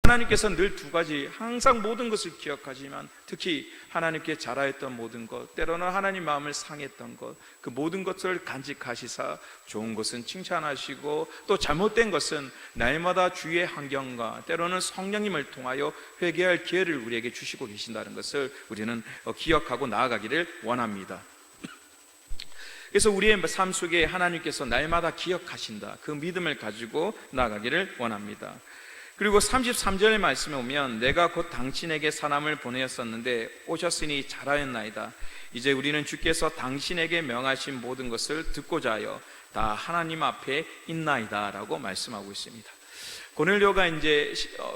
하나님께서 늘 두 가지, 항상 모든 것을 기억하지만 특히 하나님께 잘하였던 모든 것, 때로는 하나님 마음을 상했던 것, 그 모든 것을 간직하시사 좋은 것은 칭찬하시고 또 잘못된 것은 날마다 주의 환경과 때로는 성령님을 통하여 회개할 기회를 우리에게 주시고 계신다는 것을 우리는 기억하고 나아가기를 원합니다. 그래서 우리의 삶 속에 하나님께서 날마다 기억하신다, 그 믿음을 가지고 나아가기를 원합니다. 그리고 33절 말씀에 오면 내가 곧 당신에게 사람을 보내었었는데 오셨으니 잘하였나이다. 이제 우리는 주께서 당신에게 명하신 모든 것을 듣고자 하여 다 하나님 앞에 있나이다 라고 말씀하고 있습니다. 고넬료가 이제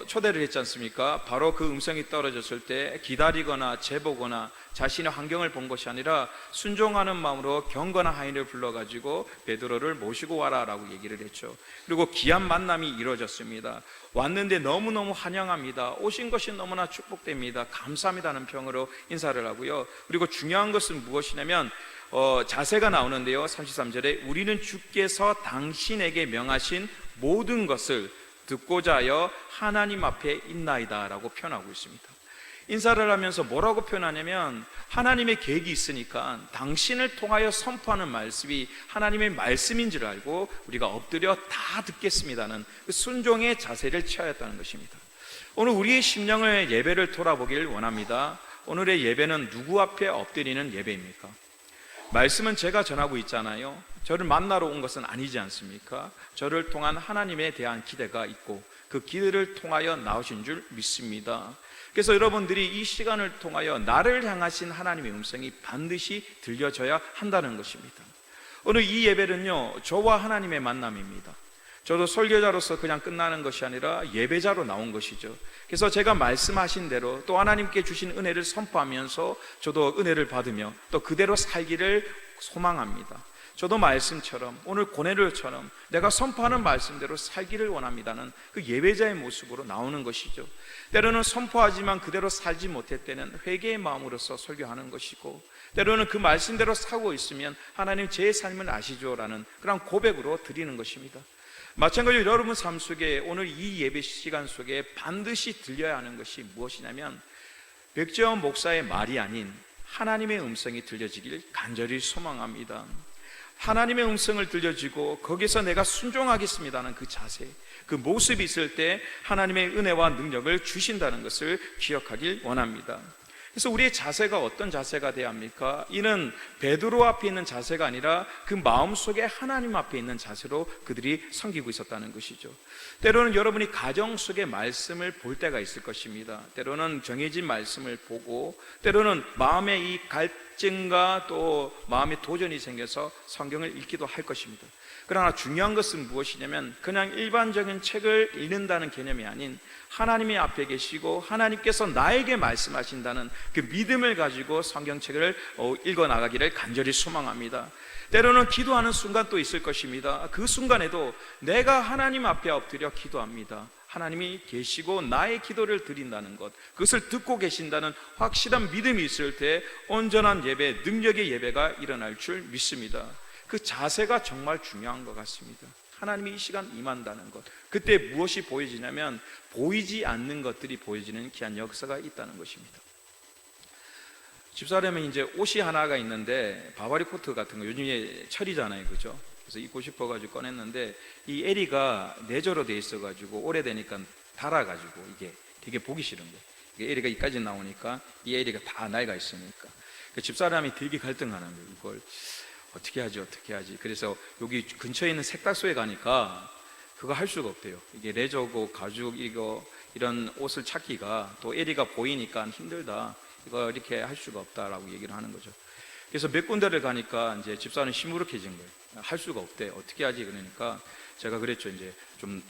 초대를 했지 않습니까? 바로 그 음성이 떨어졌을 때 기다리거나 재보거나 자신의 환경을 본 것이 아니라 순종하는 마음으로 경건한 하인을 불러가지고 베드로를 모시고 와라 라고 얘기를 했죠. 그리고 귀한 만남이 이루어졌습니다. 왔는데 너무너무 환영합니다. 오신 것이 너무나 축복됩니다. 감사합니다는 평으로 인사를 하고요. 그리고 중요한 것은 무엇이냐면 자세가 나오는데요. 33절에 우리는 주께서 당신에게 명하신 모든 것을 듣고자 하여 하나님 앞에 있나이다 라고 표현하고 있습니다. 인사를 하면서 뭐라고 표현하냐면 하나님의 계획이 있으니까 당신을 통하여 선포하는 말씀이 하나님의 말씀인 줄 알고 우리가 엎드려 다 듣겠습니다는 그 순종의 자세를 취하였다는 것입니다. 오늘 우리의 심령을 예배를 돌아보길 원합니다. 오늘의 예배는 누구 앞에 엎드리는 예배입니까? 말씀은 제가 전하고 있잖아요. 저를 만나러 온 것은 아니지 않습니까? 저를 통한 하나님에 대한 기대가 있고 그 기대를 통하여 나오신 줄 믿습니다. 그래서 여러분들이 이 시간을 통하여 나를 향하신 하나님의 음성이 반드시 들려져야 한다는 것입니다. 오늘 이 예배는요, 저와 하나님의 만남입니다. 저도 설교자로서 그냥 끝나는 것이 아니라 예배자로 나온 것이죠. 그래서 제가 말씀하신 대로 또 하나님께 주신 은혜를 선포하면서 저도 은혜를 받으며 또 그대로 살기를 소망합니다. 저도 말씀처럼 오늘 고넬료처럼 내가 선포하는 말씀대로 살기를 원합니다는 그 예배자의 모습으로 나오는 것이죠. 때로는 선포하지만 그대로 살지 못할 때는 회개의 마음으로서 설교하는 것이고, 때로는 그 말씀대로 살고 있으면 하나님 제 삶을 아시죠라는 그런 고백으로 드리는 것입니다. 마찬가지로 여러분 삶 속에 오늘 이 예배 시간 속에 반드시 들려야 하는 것이 무엇이냐면 백재원 목사의 말이 아닌 하나님의 음성이 들려지길 간절히 소망합니다. 하나님의 음성을 들려지고 거기서 내가 순종하겠습니다는 그 자세, 그 모습이 있을 때 하나님의 은혜와 능력을 주신다는 것을 기억하길 원합니다. 그래서 우리의 자세가 어떤 자세가 돼야 합니까? 이는 베드로 앞에 있는 자세가 아니라 그 마음속에 하나님 앞에 있는 자세로 그들이 섬기고 있었다는 것이죠. 때로는 여러분이 가정 속의 말씀을 볼 때가 있을 것입니다. 때로는 정해진 말씀을 보고 때로는 마음의 이 갈증과 또 마음의 도전이 생겨서 성경을 읽기도 할 것입니다. 그러나 중요한 것은 무엇이냐면 그냥 일반적인 책을 읽는다는 개념이 아닌 하나님의 앞에 계시고 하나님께서 나에게 말씀하신다는 그 믿음을 가지고 성경책을 읽어나가기를 간절히 소망합니다. 때로는 기도하는 순간 또 있을 것입니다. 그 순간에도 내가 하나님 앞에 엎드려 기도합니다. 하나님이 계시고 나의 기도를 드린다는 것, 그것을 듣고 계신다는 확실한 믿음이 있을 때 온전한 예배, 능력의 예배가 일어날 줄 믿습니다. 그 자세가 정말 중요한 것 같습니다. 하나님이 이 시간 임한다는 것, 그때 무엇이 보여지냐면 보이지 않는 것들이 보여지는 귀한 역사가 있다는 것입니다. 집사람은 이제 옷이 하나가 있는데 바바리 코트 같은 거 요즘에 철이잖아요, 그죠? 그래서 입고 싶어가지고 꺼냈는데 이 에리가 내저로 돼 있어가지고 오래되니까 닳아가지고 이게 되게 보기 싫은 거예요. 이게 에리가 이까지 나오니까 이 에리가 다 낡아 있으니까 그 집사람이 되게 갈등하는 거예요. 이걸 어떻게 하지? 그래서 여기 근처에 있는 세탁소에 가니까 그거 할 수가 없대요. 이게 레저고 가죽 이런 옷을 찾기가 또 에리가 보이니까 힘들다. 이거 이렇게 할 수가 없다라고 얘기를 하는 거죠. 그래서 몇 군데를 가니까 이제 집사는 시무룩해진 거예요. 할 수가 없대. 어떻게 하지? 그러니까 제가 그랬죠. 이제 좀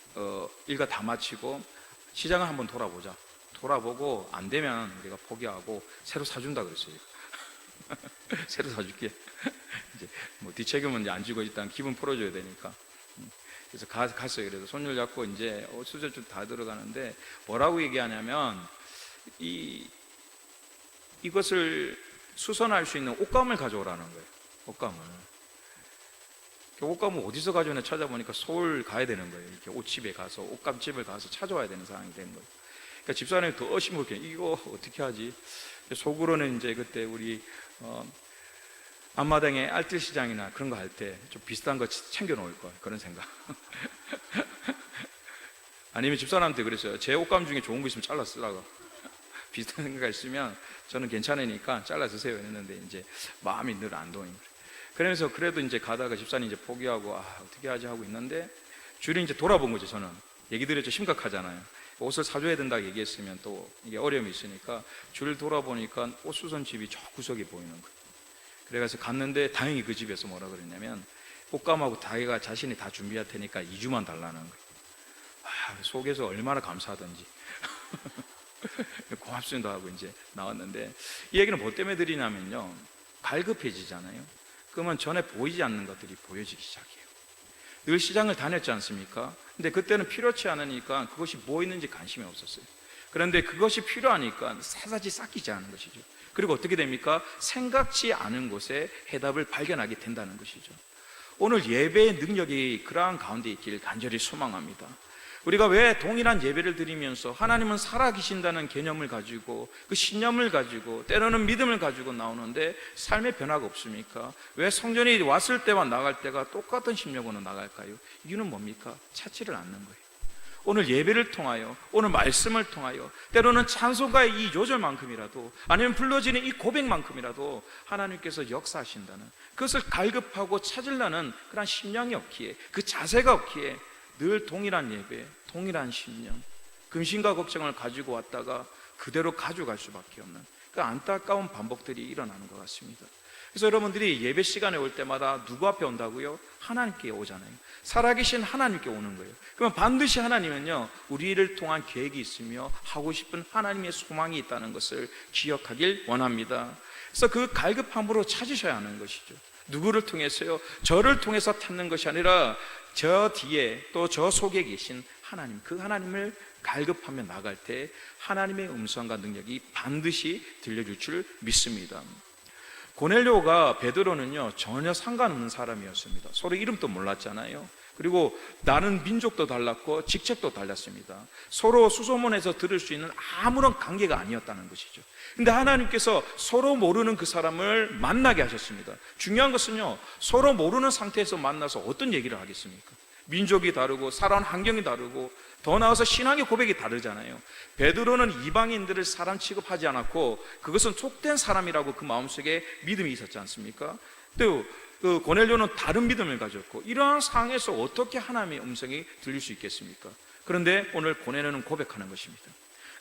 일과 다 마치고 시장을 한번 돌아보자. 돌아보고 안 되면 우리가 포기하고 새로 사준다 그랬어요. 새로 사줄게. 이제 뭐 뒷책임은 이제 안 지고 일단 기분 풀어줘야 되니까. 그래서 갔어요. 그래서 손을 잡고 이제 수저 좀 다 들어가는데 뭐라고 얘기하냐면 이것을 수선할 수 있는 옷감을 가져오라는 거예요. 옷감을. 옷감을 어디서 가져오나 찾아보니까 서울 가야 되는 거예요. 이렇게 옷집에 가서 옷감집을 가서 찾아와야 되는 상황이 된 거예요. 그러니까 집사람이 더 심각해. 이거 어떻게 하지? 속으로는 이제 그때 우리 앞마당에 알뜰시장이나 그런 거 할 때 좀 비슷한 거 챙겨 놓을 거, 그런 생각. 아니면 집사람한테 그랬어요. 제 옷감 중에 좋은 거 있으면 잘라 쓰라고. 비슷한 생각가 있으면 저는 괜찮으니까 잘라 쓰세요 했는데 이제 마음이 늘 안 동인 거예요. 그러면서 그래도 이제 가다가 집사님 이제 포기하고 어떻게 하지 하고 있는데 줄이 이제 돌아본 거죠. 저는 얘기 들으면 좀 심각하잖아요. 옷을 사줘야 된다고 얘기했으면 또 이게 어려움이 있으니까 줄 돌아보니까 옷 수선 집이 저 구석에 보이는 거예요. 그래서 갔는데 다행히 그 집에서 뭐라 그랬냐면 옷감하고 다이가 자신이 다 준비할 테니까 2주만 달라는 거예요. 속에서 얼마나 감사하던지 고맙습니다 하고 이제 나왔는데, 이 얘기는 뭐 때문에 드리냐면요, 갈급해지잖아요. 그러면 전에 보이지 않는 것들이 보여지기 시작해요. 늘 시장을 다녔지 않습니까? 근데 그때는 필요치 않으니까 그것이 뭐 있는지 관심이 없었어요. 그런데 그것이 필요하니까 사사지 싹이지 않은 것이죠. 그리고 어떻게 됩니까? 생각지 않은 곳에 해답을 발견하게 된다는 것이죠. 오늘 예배의 능력이 그러한 가운데 있기를 간절히 소망합니다. 우리가 왜 동일한 예배를 드리면서 하나님은 살아계신다는 개념을 가지고 그 신념을 가지고 때로는 믿음을 가지고 나오는데 삶의 변화가 없습니까? 왜 성전이 왔을 때와 나갈 때가 똑같은 심령으로 나갈까요? 이유는 뭡니까? 찾지를 않는 거예요. 오늘 예배를 통하여, 오늘 말씀을 통하여 때로는 찬송가의 이 요절만큼이라도, 아니면 불러지는 이 고백만큼이라도 하나님께서 역사하신다는, 그것을 갈급하고 찾으려는 그런 심령이 없기에, 그 자세가 없기에 늘 동일한 예배, 동일한 심령, 근심과 걱정을 가지고 왔다가 그대로 가져갈 수밖에 없는 그 안타까운 반복들이 일어나는 것 같습니다. 그래서 여러분들이 예배 시간에 올 때마다 누구 앞에 온다고요? 하나님께 오잖아요. 살아계신 하나님께 오는 거예요. 그러면 반드시 하나님은요, 우리를 통한 계획이 있으며 하고 싶은 하나님의 소망이 있다는 것을 기억하길 원합니다. 그래서 그 갈급함으로 찾으셔야 하는 것이죠. 누구를 통해서요? 저를 통해서 찾는 것이 아니라 저 뒤에 또 저 속에 계신 하나님, 그 하나님을 갈급하며 나갈 때 하나님의 음성과 능력이 반드시 들려줄 줄 믿습니다. 고넬료가 베드로는요 전혀 상관없는 사람이었습니다. 서로 이름도 몰랐잖아요. 그리고 나는 민족도 달랐고 직책도 달랐습니다. 서로 수소문에서 들을 수 있는 아무런 관계가 아니었다는 것이죠. 근데 하나님께서 서로 모르는 그 사람을 만나게 하셨습니다. 중요한 것은요, 서로 모르는 상태에서 만나서 어떤 얘기를 하겠습니까? 민족이 다르고 살아온 환경이 다르고 더 나아가서 신앙의 고백이 다르잖아요. 베드로는 이방인들을 사람 취급하지 않았고 그것은 속된 사람이라고 그 마음속에 믿음이 있었지 않습니까? 또 그 고넬료는 다른 믿음을 가졌고, 이러한 상황에서 어떻게 하나님의 음성이 들릴 수 있겠습니까? 그런데 오늘 고넬료는 고백하는 것입니다.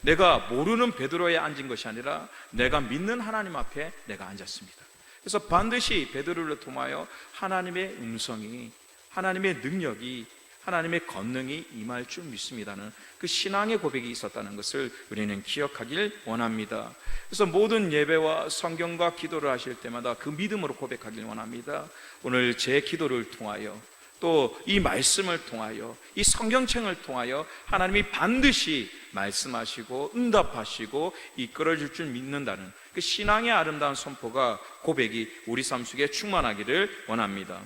내가 모르는 베드로에 앉은 것이 아니라 내가 믿는 하나님 앞에 내가 앉았습니다. 그래서 반드시 베드로를 통하여 하나님의 음성이, 하나님의 능력이, 하나님의 권능이 임할 줄 믿습니다는 그 신앙의 고백이 있었다는 것을 우리는 기억하길 원합니다. 그래서 모든 예배와 성경과 기도를 하실 때마다 그 믿음으로 고백하길 원합니다. 오늘 제 기도를 통하여, 또 이 말씀을 통하여, 이 성경책을 통하여 하나님이 반드시 말씀하시고 응답하시고 이끌어줄 줄 믿는다는 그 신앙의 아름다운 선포가, 고백이 우리 삶 속에 충만하기를 원합니다.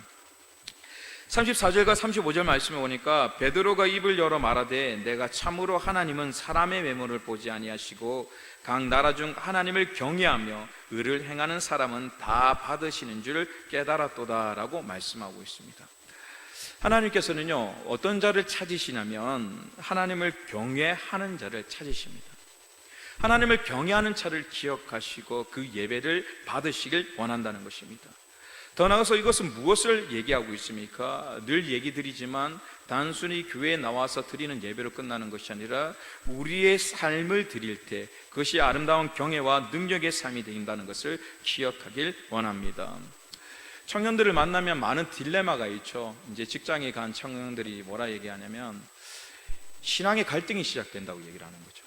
34절과 35절 말씀에 보니까 베드로가 입을 열어 말하되 내가 참으로 하나님은 사람의 외모를 보지 아니하시고 각 나라 중 하나님을 경외하며 의를 행하는 사람은 다 받으시는 줄 깨달았도다 라고 말씀하고 있습니다. 하나님께서는요 어떤 자를 찾으시냐면 하나님을 경외하는 자를 찾으십니다. 하나님을 경외하는 자를 기억하시고 그 예배를 받으시길 원한다는 것입니다. 더 나아가서 이것은 무엇을 얘기하고 있습니까? 늘 얘기 드리지만 단순히 교회에 나와서 드리는 예배로 끝나는 것이 아니라 우리의 삶을 드릴 때 그것이 아름다운 경외와 능력의 삶이 된다는 것을 기억하길 원합니다. 청년들을 만나면 많은 딜레마가 있죠. 이제 직장에 간 청년들이 뭐라 얘기하냐면 신앙의 갈등이 시작된다고 얘기를 하는 거죠.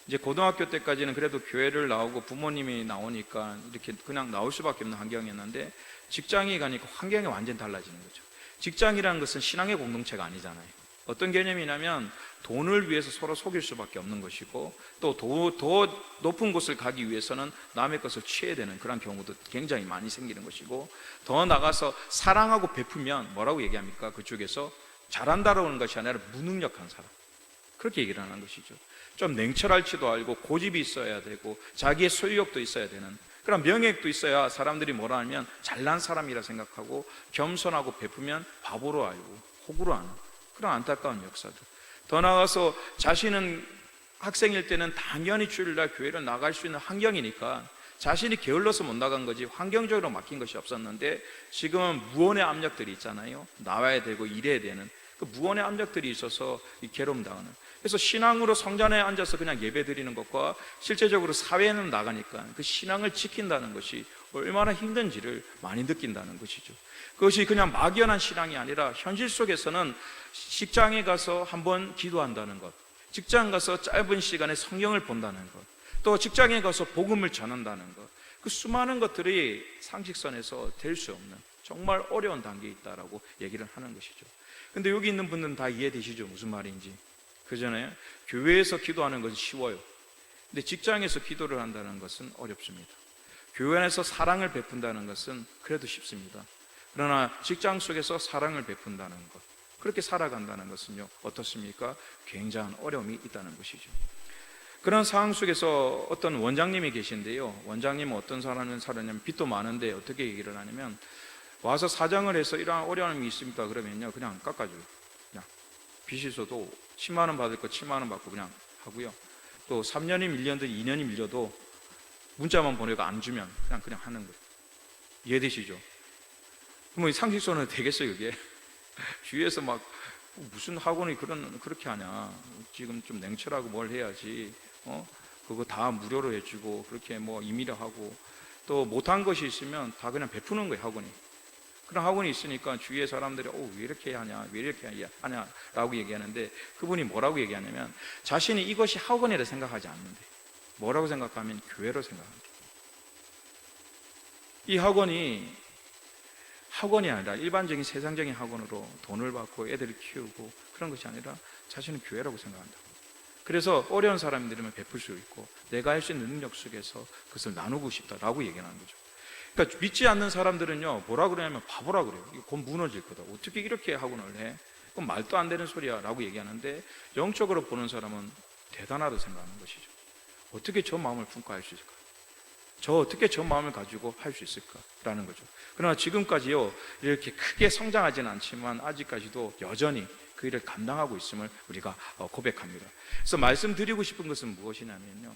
이제 고등학교 때까지는 그래도 교회를 나오고 부모님이 나오니까 이렇게 그냥 나올 수밖에 없는 환경이었는데 직장에 가니까 환경이 완전히 달라지는 거죠. 직장이라는 것은 신앙의 공동체가 아니잖아요. 어떤 개념이냐면 돈을 위해서 서로 속일 수밖에 없는 것이고, 또 더 높은 곳을 가기 위해서는 남의 것을 취해야 되는 그런 경우도 굉장히 많이 생기는 것이고, 더 나가서 사랑하고 베풀면 뭐라고 얘기합니까? 그쪽에서 잘한다라는 것이 아니라 무능력한 사람, 그렇게 얘기를 하는 것이죠. 좀 냉철할지도 알고 고집이 있어야 되고 자기의 소유욕도 있어야 되는 그런 명예도 있어야 사람들이 뭐라 하면 잘난 사람이라 생각하고 겸손하고 베푸면 바보로 알고 호구로 하는 그런 안타까운 역사들. 더 나아가서 자신은 학생일 때는 당연히 주일날 교회를 나갈 수 있는 환경이니까 자신이 게을러서 못 나간 거지 환경적으로 맡긴 것이 없었는데 지금은 무언의 압력들이 있잖아요. 나와야 되고 일해야 되는 그 무언의 압력들이 있어서 괴로움 당하는. 그래서 신앙으로 성전에 앉아서 그냥 예배 드리는 것과 실제적으로 사회에는 나가니까 그 신앙을 지킨다는 것이 얼마나 힘든지를 많이 느낀다는 것이죠. 그것이 그냥 막연한 신앙이 아니라 현실 속에서는 직장에 가서 한번 기도한다는 것, 직장 가서 짧은 시간에 성경을 본다는 것, 또 직장에 가서 복음을 전한다는 것, 그 수많은 것들이 상식선에서 될 수 없는 정말 어려운 단계에 있다라고 얘기를 하는 것이죠. 근데 여기 있는 분들은 다 이해되시죠? 무슨 말인지. 그전에 교회에서 기도하는 것은 쉬워요. 근데 직장에서 기도를 한다는 것은 어렵습니다. 교회 안에서 사랑을 베푼다는 것은 그래도 쉽습니다. 그러나 직장 속에서 사랑을 베푼다는 것, 그렇게 살아간다는 것은요 어떻습니까? 굉장한 어려움이 있다는 것이죠. 그런 상황 속에서 어떤 원장님이 계신데요, 원장님은 어떤 사람은 살았냐면 빚도 많은데 어떻게 얘기를 하냐면 와서 사정을 해서 이러한 어려움이 있습니까? 그러면요 그냥 깎아줘요. 그냥 빚이 있어도 10만 원 받을 거 7만 원 받고 그냥 하고요, 또 3년이 밀렸든 2년이 밀려도 문자만 보내고 안 주면 그냥 하는 거예요. 이해되시죠? 그럼 상식선은 되겠어요 이게? 주위에서 막 무슨 학원이 그렇게 하냐, 지금 좀 냉철하고 뭘 해야지, 그거 다 무료로 해주고 그렇게 뭐 임의로 하고 또 못한 것이 있으면 다 그냥 베푸는 거예요 학원이. 그런 학원이 있으니까 주위의 사람들이 왜 이렇게 하냐, 왜 이렇게 하냐 라고 얘기하는데, 그분이 뭐라고 얘기하냐면 자신이 이것이 학원이라 생각하지 않는데 뭐라고 생각하면 교회로 생각합니다. 이 학원이 아니라 일반적인 세상적인 학원으로 돈을 받고 애들을 키우고 그런 것이 아니라 자신은 교회라고 생각한다. 그래서 어려운 사람들이면 베풀 수 있고 내가 할 수 있는 능력 속에서 그것을 나누고 싶다라고 얘기하는 거죠. 그러니까 믿지 않는 사람들은요 뭐라 그러냐면 바보라 그래요. 이거 곧 무너질 거다. 어떻게 이렇게 학원을 해? 그건 말도 안 되는 소리야 라고 얘기하는데, 영적으로 보는 사람은 대단하다고 생각하는 것이죠. 어떻게 저 마음을 품고할 수 있을까? 어떻게 저 마음을 가지고 할 수 있을까라는 거죠. 그러나 지금까지요 이렇게 크게 성장하지는 않지만 아직까지도 여전히 그 일을 감당하고 있음을 우리가 고백합니다. 그래서 말씀드리고 싶은 것은 무엇이냐면요,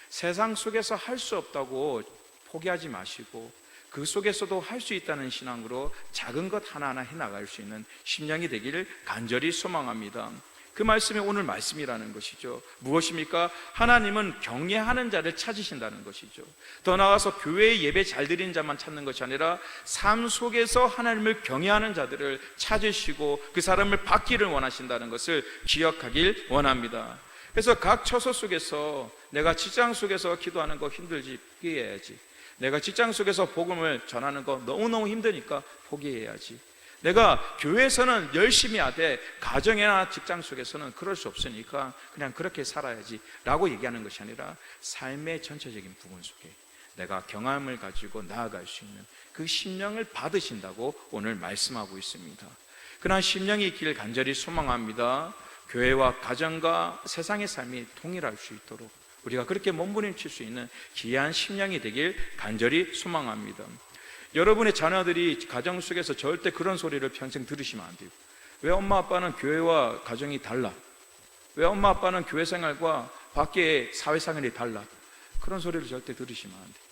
세상 속에서 할 수 없다고 포기하지 마시고 그 속에서도 할 수 있다는 신앙으로 작은 것 하나하나 해나갈 수 있는 심령이 되기를 간절히 소망합니다. 그 말씀이 오늘 말씀이라는 것이죠. 무엇입니까? 하나님은 경외하는 자를 찾으신다는 것이죠. 더 나아가서 교회에 예배 잘 드리는 자만 찾는 것이 아니라 삶 속에서 하나님을 경외하는 자들을 찾으시고 그 사람을 받기를 원하신다는 것을 기억하길 원합니다. 그래서 각 처소 속에서 내가 직장 속에서 기도하는 거 힘들지 포기해야지, 내가 직장 속에서 복음을 전하는 거 너무너무 힘드니까 포기해야지, 내가 교회에서는 열심히 하되 가정이나 직장 속에서는 그럴 수 없으니까 그냥 그렇게 살아야지 라고 얘기하는 것이 아니라 삶의 전체적인 부분 속에 내가 경험을 가지고 나아갈 수 있는 그 심령을 받으신다고 오늘 말씀하고 있습니다. 그러한 심령이 있기를 간절히 소망합니다. 교회와 가정과 세상의 삶이 통일할 수 있도록 우리가 그렇게 몸부림칠 수 있는 귀한 심령이 되길 간절히 소망합니다. 여러분의 자녀들이 가정 속에서 절대 그런 소리를 평생 들으시면 안 돼요. 왜 엄마 아빠는 교회와 가정이 달라? 왜 엄마 아빠는 교회 생활과 밖의 사회생활이 달라? 그런 소리를 절대 들으시면 안 돼요.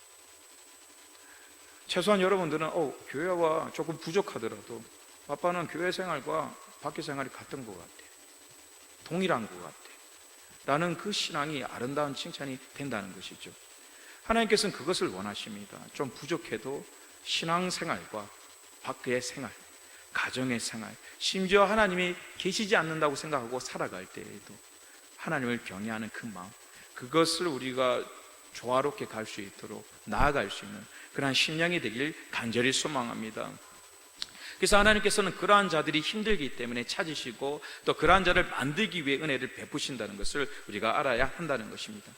최소한 여러분들은 교회와 조금 부족하더라도 아빠는 교회 생활과 밖의 생활이 같은 것 같아, 동일한 것 같아 라는 그 신앙이 아름다운 칭찬이 된다는 것이죠. 하나님께서는 그것을 원하십니다. 좀 부족해도 신앙생활과 밖의 생활, 가정의 생활, 심지어 하나님이 계시지 않는다고 생각하고 살아갈 때에도 하나님을 경외하는 그 마음, 그것을 우리가 조화롭게 갈 수 있도록 나아갈 수 있는 그러한 심령이 되길 간절히 소망합니다. 그래서 하나님께서는 그러한 자들이 힘들기 때문에 찾으시고 또 그러한 자를 만들기 위해 은혜를 베푸신다는 것을 우리가 알아야 한다는 것입니다.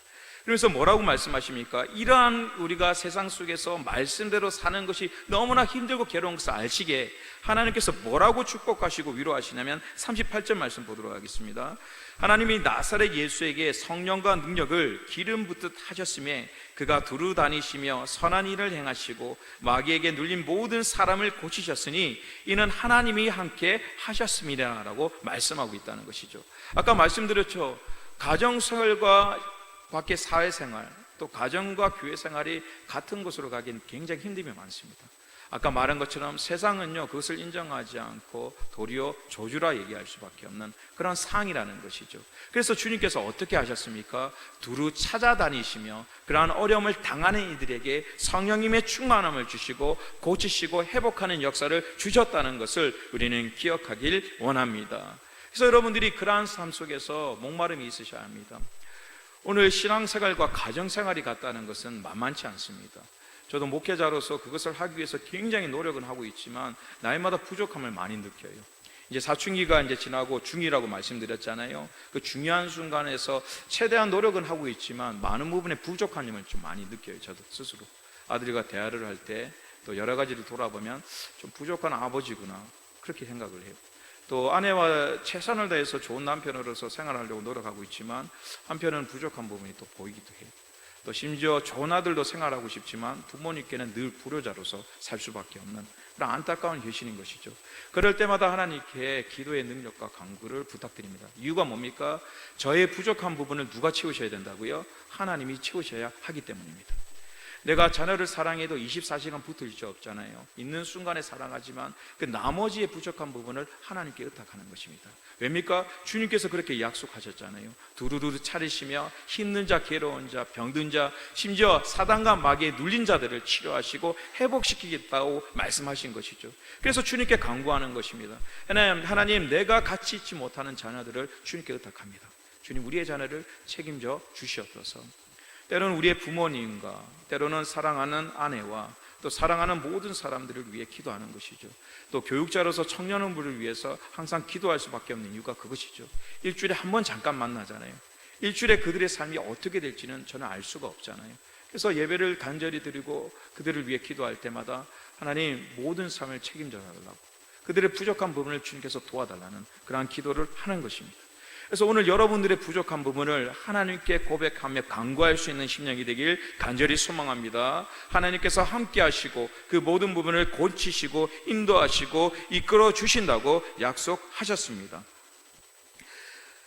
그래서 뭐라고 말씀하십니까? 이러한 우리가 세상 속에서 말씀대로 사는 것이 너무나 힘들고 괴로운 것을 아시기에 하나님께서 뭐라고 축복하시고 위로하시냐면 38절 말씀 보도록 하겠습니다. 하나님이 나사렛 예수에게 성령과 능력을 기름 붓듯 하셨음에 그가 두루 다니시며 선한 일을 행하시고 마귀에게 눌린 모든 사람을 고치셨으니 이는 하나님이 함께 하셨습니다 라고 말씀하고 있다는 것이죠. 아까 말씀드렸죠. 가정생활과 밖에 사회생활, 또 가정과 교회생활이 같은 곳으로 가기엔 굉장히 힘듦이 많습니다. 아까 말한 것처럼 세상은요 그것을 인정하지 않고 도리어 저주라 얘기할 수밖에 없는 그런 상이라는 것이죠. 그래서 주님께서 어떻게 하셨습니까? 두루 찾아다니시며 그러한 어려움을 당하는 이들에게 성령님의 충만함을 주시고 고치시고 회복하는 역사를 주셨다는 것을 우리는 기억하길 원합니다. 그래서 여러분들이 그러한 삶 속에서 목마름이 있으셔야 합니다. 오늘 신앙생활과 가정생활이 같다는 것은 만만치 않습니다. 저도 목회자로서 그것을 하기 위해서 굉장히 노력은 하고 있지만 나이마다 부족함을 많이 느껴요. 이제 사춘기가 이제 지나고 중2라고 말씀드렸잖아요. 그 중요한 순간에서 최대한 노력은 하고 있지만 많은 부분에 부족한 점을 좀 많이 느껴요. 저도 스스로 아들과 대화를 할 때 또 여러 가지를 돌아보면 좀 부족한 아버지구나 그렇게 생각을 해요. 또 아내와 최선을 다해서 좋은 남편으로서 생활하려고 노력하고 있지만 한편은 부족한 부분이 또 보이기도 해요. 또 심지어 좋은 아들도 생활하고 싶지만 부모님께는 늘 불효자로서 살 수밖에 없는 그런 안타까운 현실인 것이죠. 그럴 때마다 하나님께 기도의 능력과 간구를 부탁드립니다. 이유가 뭡니까? 저의 부족한 부분을 누가 채우셔야 된다고요? 하나님이 채우셔야 하기 때문입니다. 내가 자녀를 사랑해도 24시간 붙을 수 없잖아요. 있는 순간에 사랑하지만 그 나머지의 부족한 부분을 하나님께 의탁하는 것입니다. 왜입니까? 주님께서 그렇게 약속하셨잖아요. 두루두루 차리시며 힘든 자, 괴로운 자, 병든 자, 심지어 사단과 마귀에 눌린 자들을 치료하시고 회복시키겠다고 말씀하신 것이죠. 그래서 주님께 간구하는 것입니다. 하나님, 내가 같이 있지 못하는 자녀들을 주님께 의탁합니다. 주님, 우리의 자녀를 책임져 주시옵소서. 때로는 우리의 부모님과 때로는 사랑하는 아내와 또 사랑하는 모든 사람들을 위해 기도하는 것이죠. 또 교육자로서 청년부를 위해서 항상 기도할 수밖에 없는 이유가 그것이죠. 일주일에 한 번 잠깐 만나잖아요. 일주일에 그들의 삶이 어떻게 될지는 저는 알 수가 없잖아요. 그래서 예배를 간절히 드리고 그들을 위해 기도할 때마다 하나님 모든 삶을 책임져 달라고 그들의 부족한 부분을 주님께서 도와달라는 그러한 기도를 하는 것입니다. 그래서 오늘 여러분들의 부족한 부분을 하나님께 고백하며 간구할 수 있는 심령이 되길 간절히 소망합니다. 하나님께서 함께 하시고 그 모든 부분을 고치시고 인도하시고 이끌어 주신다고 약속하셨습니다.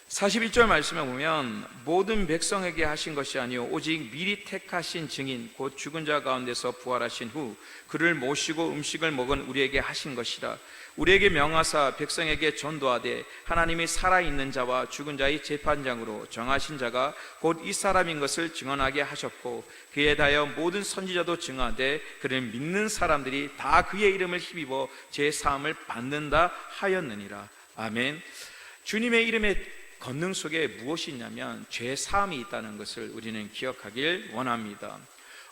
41절 말씀에 보면 모든 백성에게 하신 것이 아니요 오직 미리 택하신 증인 곧 죽은 자 가운데서 부활하신 후 그를 모시고 음식을 먹은 우리에게 하신 것이라. 우리에게 명하사 백성에게 전도하되 하나님이 살아있는 자와 죽은 자의 재판장으로 정하신 자가 곧 이 사람인 것을 증언하게 하셨고 그에 대하여 모든 선지자도 증하되 그를 믿는 사람들이 다 그의 이름을 힘입어 제사함을 받는다 하였느니라. 아멘. 주님의 이름에 권능 속에 무엇이 있냐면 죄 사함이 있다는 것을 우리는 기억하길 원합니다.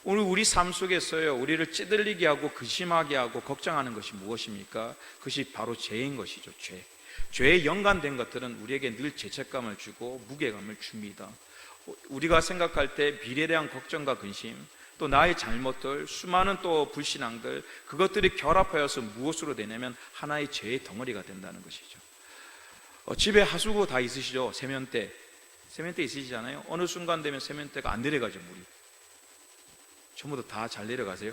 오늘 우리 삶 속에서요 우리를 찌들리게 하고 근심하게 하고 걱정하는 것이 무엇입니까? 그것이 바로 죄인 것이죠. 죄에 연관된 것들은 우리에게 늘 죄책감을 주고 무게감을 줍니다. 우리가 생각할 때 미래에 대한 걱정과 근심, 또 나의 잘못들, 수많은 또 불신앙들, 그것들이 결합하여서 무엇으로 되냐면 하나의 죄의 덩어리가 된다는 것이죠. 집에 하수구 다 있으시죠? 세면대 있으시잖아요. 어느 순간 되면 세면대가 안 내려가죠. 물이 전부 다 잘 내려가세요.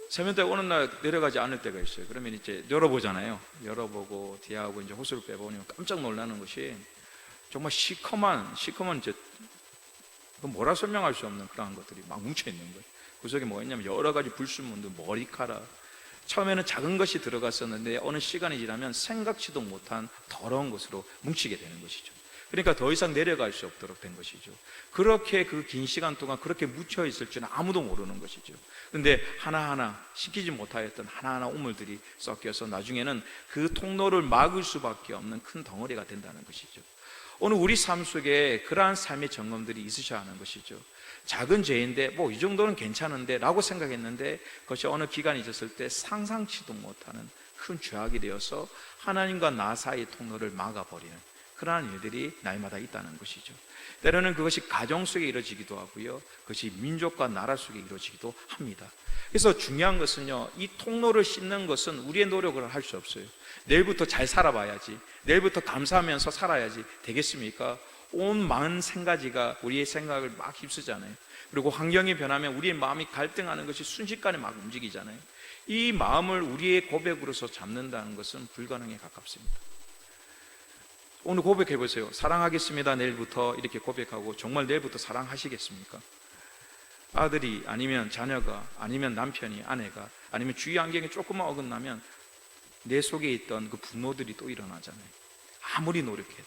세면대가 어느 날 내려가지 않을 때가 있어요. 그러면 이제 열어보잖아요. 열어보고 뒤하고 이제 호스를 빼보면 깜짝 놀라는 것이 정말 시커먼 이제 뭐라 설명할 수 없는 그런 것들이 막 뭉쳐 있는 거예요. 그 속에 뭐가 있냐면 여러 가지 불순물들, 머리카락. 처음에는 작은 것이 들어갔었는데 어느 시간이 지나면 생각지도 못한 더러운 것으로 뭉치게 되는 것이죠. 그러니까 더 이상 내려갈 수 없도록 된 것이죠. 그렇게 그 긴 시간 동안 그렇게 묻혀 있을 줄은 아무도 모르는 것이죠. 그런데 하나하나 씻기지 못하였던 하나하나 우물들이 섞여서 나중에는 그 통로를 막을 수밖에 없는 큰 덩어리가 된다는 것이죠. 오늘 우리 삶 속에 그러한 삶의 점검들이 있으셔야 하는 것이죠. 작은 죄인데 이 정도는 괜찮은데 라고 생각했는데 그것이 어느 기간이 있었을 때 상상치도 못하는 큰 죄악이 되어서 하나님과 나 사이의 통로를 막아버리는 그러한 일들이 날마다 있다는 것이죠. 때로는 그것이 가정 속에 이루어지기도 하고요, 그것이 민족과 나라 속에 이루어지기도 합니다. 그래서 중요한 것은요, 이 통로를 씻는 것은 우리의 노력을 할 수 없어요. 내일부터 잘 살아봐야지, 내일부터 감사하면서 살아야지 되겠습니까? 온 41가지가 우리의 생각을 막 휩쓰잖아요. 그리고 환경이 변하면 우리의 마음이 갈등하는 것이 순식간에 막 움직이잖아요. 이 마음을 우리의 고백으로서 잡는다는 것은 불가능에 가깝습니다. 오늘 고백해 보세요. 사랑하겠습니다. 내일부터 이렇게 고백하고 정말 내일부터 사랑하시겠습니까? 아들이 아니면 자녀가 아니면 남편이 아내가 아니면 주위 환경이 조금만 어긋나면 내 속에 있던 그 분노들이 또 일어나잖아요. 아무리 노력해도,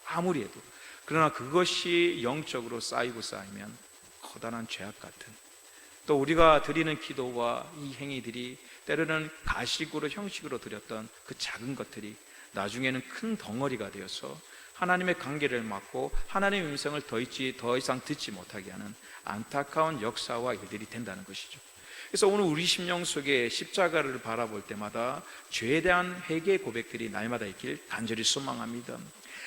아무리 해도. 그러나 그것이 영적으로 쌓이고 쌓이면 커다란 죄악 같은, 또 우리가 드리는 기도와 이 행위들이 때로는 가식으로 형식으로 드렸던 그 작은 것들이 나중에는 큰 덩어리가 되어서 하나님의 관계를 막고 하나님의 음성을 더 이상 듣지 못하게 하는 안타까운 역사와 일들이 된다는 것이죠. 그래서 오늘 우리 심령 속에 십자가를 바라볼 때마다 죄에 대한 회개 고백들이 날마다 있길 간절히 소망합니다.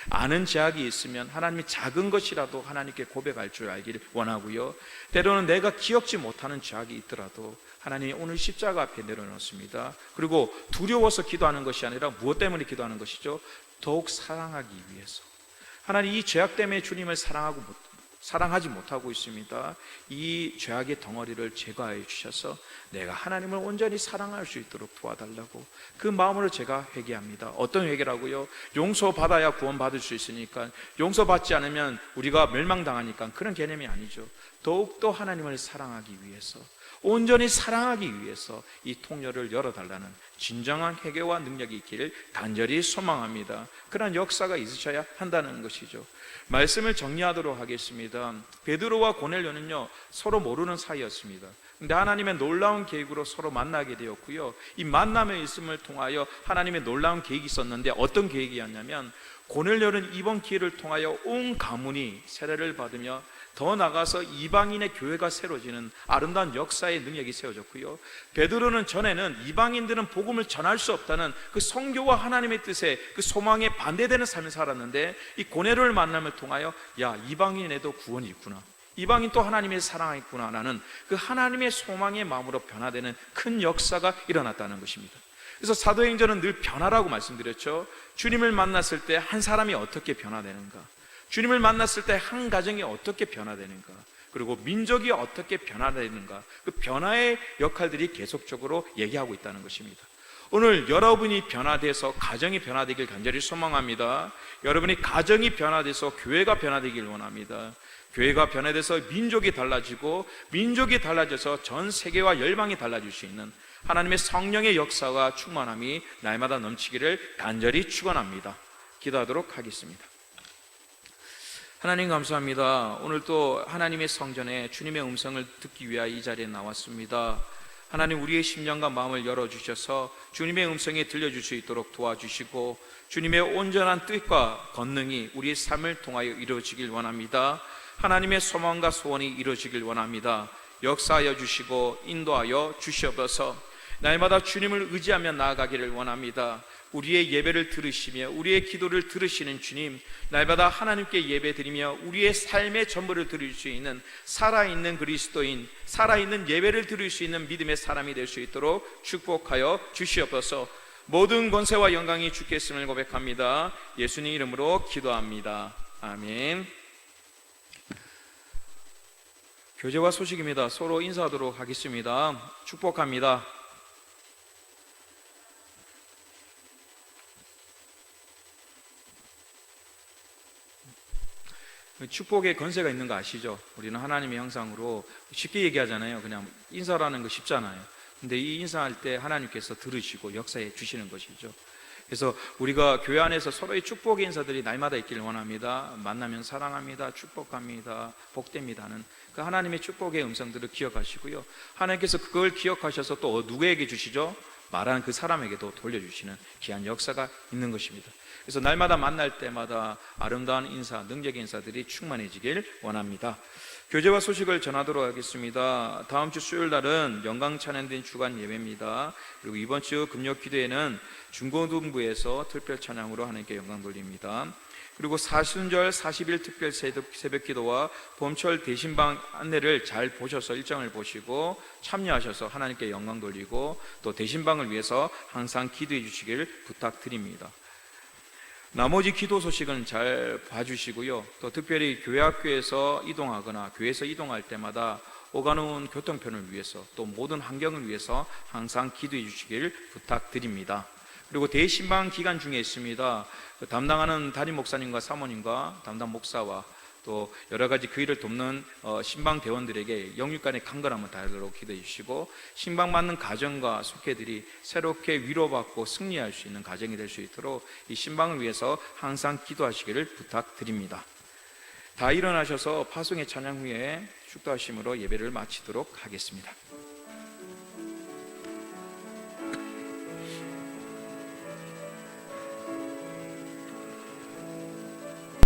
아는 죄악이 있으면 하나님이 작은 것이라도 하나님께 고백할 줄 알기를 원하고요, 때로는 내가 기억지 못하는 죄악이 있더라도 하나님이 오늘 십자가 앞에 내려놓습니다. 그리고 두려워서 기도하는 것이 아니라 무엇 때문에 기도하는 것이죠? 더욱 사랑하기 위해서. 하나님, 이 죄악 때문에 주님을 사랑하지 못하고 있습니다. 이 죄악의 덩어리를 제거해 주셔서 내가 하나님을 온전히 사랑할 수 있도록 도와달라고, 그 마음으로 제가 회개합니다. 어떤 회개라고요? 용서받아야 구원받을 수 있으니까, 용서받지 않으면 우리가 멸망당하니까 그런 개념이 아니죠. 더욱더 하나님을 사랑하기 위해서, 온전히 사랑하기 위해서 이 통로를 열어달라는 진정한 회개와 능력이 있기를 간절히 소망합니다. 그런 역사가 있으셔야 한다는 것이죠. 말씀을 정리하도록 하겠습니다. 베드로와 고넬료는요, 서로 모르는 사이였습니다. 근데 하나님의 놀라운 계획으로 서로 만나게 되었고요, 이 만남의 있음을 통하여 하나님의 놀라운 계획이 있었는데 어떤 계획이었냐면, 고넬료는 이번 기회를 통하여 온 가문이 세례를 받으며 더 나아가서 이방인의 교회가 세워지는 아름다운 역사의 능력이 세워졌고요, 베드로는 전에는 이방인들은 복음을 전할 수 없다는 그 성교와 하나님의 뜻에 그 소망에 반대되는 삶을 살았는데, 이 고넬료를 만남을 통하여 야, 이방인에도 구원이 있구나, 이방인 또 하나님의 사랑이 있구나 라는 그 하나님의 소망의 마음으로 변화되는 큰 역사가 일어났다는 것입니다. 그래서 사도행전은 늘 변화라고 말씀드렸죠. 주님을 만났을 때 한 사람이 어떻게 변화되는가, 주님을 만났을 때 한 가정이 어떻게 변화되는가, 그리고 민족이 어떻게 변화되는가, 그 변화의 역할들이 계속적으로 얘기하고 있다는 것입니다. 오늘 여러분이 변화돼서 가정이 변화되길 간절히 소망합니다. 여러분이 가정이 변화돼서 교회가 변화되길 원합니다. 교회가 변화돼서 민족이 달라지고, 민족이 달라져서 전 세계와 열방이 달라질 수 있는 하나님의 성령의 역사와 충만함이 날마다 넘치기를 간절히 축원합니다. 기도하도록 하겠습니다. 하나님 감사합니다. 오늘 또 하나님의 성전에 주님의 음성을 듣기 위하여 이 자리에 나왔습니다. 하나님, 우리의 심령과 마음을 열어주셔서 주님의 음성에 들려줄 수 있도록 도와주시고, 주님의 온전한 뜻과 권능이 우리의 삶을 통하여 이루어지길 원합니다. 하나님의 소망과 소원이 이루어지길 원합니다. 역사하여 주시고 인도하여 주시옵소서. 날마다 주님을 의지하며 나아가기를 원합니다. 우리의 예배를 들으시며 우리의 기도를 들으시는 주님, 날마다 하나님께 예배드리며 우리의 삶의 전부를 드릴 수 있는 살아있는 그리스도인, 살아있는 예배를 드릴 수 있는 믿음의 사람이 될 수 있도록 축복하여 주시옵소서. 모든 권세와 영광이 주께 있음을 고백합니다. 예수님 이름으로 기도합니다. 아멘. 교제와 소식입니다. 서로 인사하도록 하겠습니다. 축복합니다. 축복에 권세가 있는 거 아시죠? 우리는 하나님의 형상으로 쉽게 얘기하잖아요. 그냥 인사라는 거 쉽잖아요. 근데 이 인사할 때 하나님께서 들으시고 역사해 주시는 것이죠. 그래서 우리가 교회 안에서 서로의 축복의 인사들이 날마다 있기를 원합니다. 만나면 사랑합니다, 축복합니다, 복됩니다는 그 하나님의 축복의 음성들을 기억하시고요, 하나님께서 그걸 기억하셔서 또 누구에게 주시죠? 말하는 그 사람에게도 돌려주시는 귀한 역사가 있는 것입니다. 그래서 날마다 만날 때마다 아름다운 인사, 능력의 인사들이 충만해지길 원합니다. 교제와 소식을 전하도록 하겠습니다. 다음 주 수요일 날은 영광 찬양된 주간 예배입니다. 그리고 이번 주 금요 기도회는 중고등부에서 특별 찬양으로 하나님께 영광 돌립니다. 그리고 사순절 40일 특별 새벽 기도와 봄철 대신방 안내를 잘 보셔서 일정을 보시고 참여하셔서 하나님께 영광 돌리고 또 대신방을 위해서 항상 기도해 주시길 부탁드립니다. 나머지 기도 소식은 잘 봐주시고요. 또 특별히 교회 학교에서 이동하거나 교회에서 이동할 때마다 오가는 교통편을 위해서 또 모든 환경을 위해서 항상 기도해 주시길 부탁드립니다. 그리고 대신방 기간 중에 있습니다. 담당하는 담임 목사님과 사모님과 담당 목사와 또 여러 가지 그 일을 돕는 신방 대원들에게 영육간의 강건함을 다하도록 기도해 주시고, 신방 맞는 가정과 속회들이 새롭게 위로받고 승리할 수 있는 가정이 될 수 있도록 이 신방을 위해서 항상 기도하시기를 부탁드립니다. 다 일어나셔서 파송의 찬양 후에 축도하심으로 예배를 마치도록 하겠습니다.